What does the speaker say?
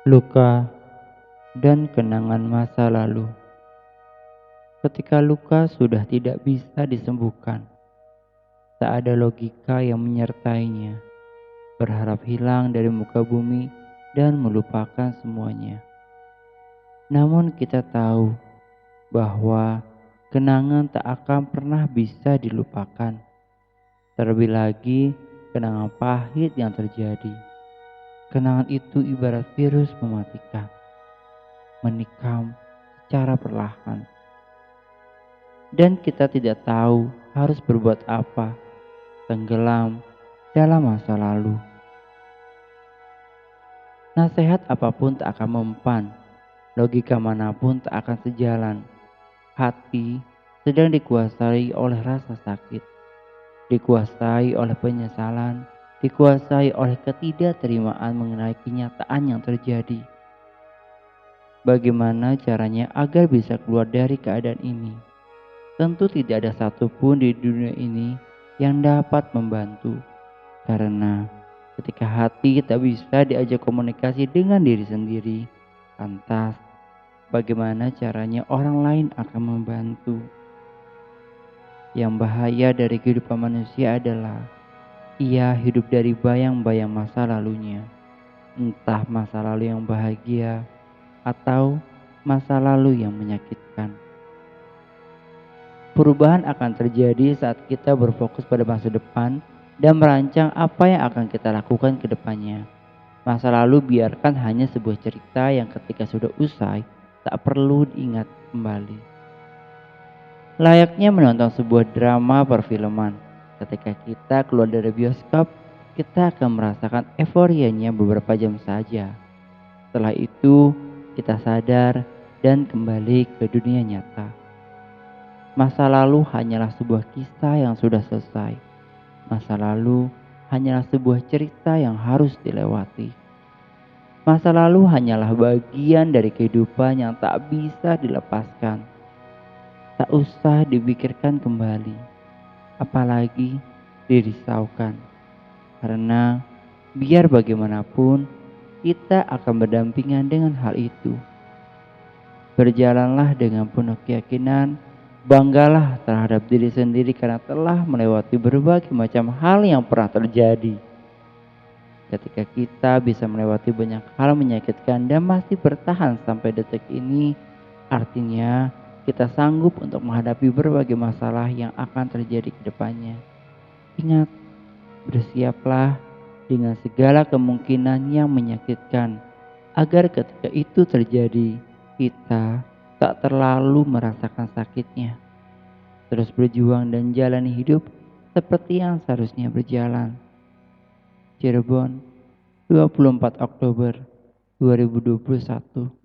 Luka dan kenangan masa lalu. Ketika luka sudah tidak bisa disembuhkan, tak ada logika yang menyertainya. Berharap hilang dari muka bumi dan melupakan semuanya. Namun kita tahu bahwa kenangan tak akan pernah bisa dilupakan. Terlebih lagi kenangan pahit yang terjadi. Kenangan itu ibarat virus mematikan, menikam secara perlahan. Dan kita tidak tahu harus berbuat apa, tenggelam dalam masa lalu. Nasihat apapun tak akan mempan, logika manapun tak akan sejalan. Hati sedang dikuasai oleh rasa sakit, dikuasai oleh penyesalan, dikuasai oleh ketidakterimaan mengenai kenyataan yang terjadi. Bagaimana caranya agar bisa keluar dari keadaan ini? Tentu tidak ada satupun di dunia ini yang dapat membantu. Karena ketika hati tak bisa diajak komunikasi dengan diri sendiri, lantas bagaimana caranya orang lain akan membantu? Yang bahaya dari kehidupan manusia adalah ia hidup dari bayang-bayang masa lalunya. Entah masa lalu yang bahagia atau masa lalu yang menyakitkan. Perubahan akan terjadi saat kita berfokus pada masa depan dan merancang apa yang akan kita lakukan ke depannya. Masa lalu biarkan hanya sebuah cerita yang ketika sudah usai tak perlu diingat kembali. Layaknya menonton sebuah drama perfilman. Ketika kita keluar dari bioskop, kita akan merasakan euforianya beberapa jam saja. Setelah itu, kita sadar dan kembali ke dunia nyata. Masa lalu hanyalah sebuah kisah yang sudah selesai. Masa lalu hanyalah sebuah cerita yang harus dilewati. Masa lalu hanyalah bagian dari kehidupan yang tak bisa dilepaskan. Tak usah dipikirkan kembali, apalagi dirisaukan. Karena biar bagaimanapun kita akan berdampingan dengan hal itu. Berjalanlah dengan penuh keyakinan, banggalah terhadap diri sendiri karena telah melewati berbagai macam hal yang pernah terjadi. Ketika kita bisa melewati banyak hal menyakitkan dan masih bertahan sampai detik ini, artinya kita sanggup untuk menghadapi berbagai masalah yang akan terjadi ke depannya. Ingat, bersiaplah dengan segala kemungkinan yang menyakitkan agar ketika itu terjadi, kita tak terlalu merasakan sakitnya. Terus berjuang dan jalani hidup seperti yang seharusnya berjalan. Cirebon, 24 Oktober 2021.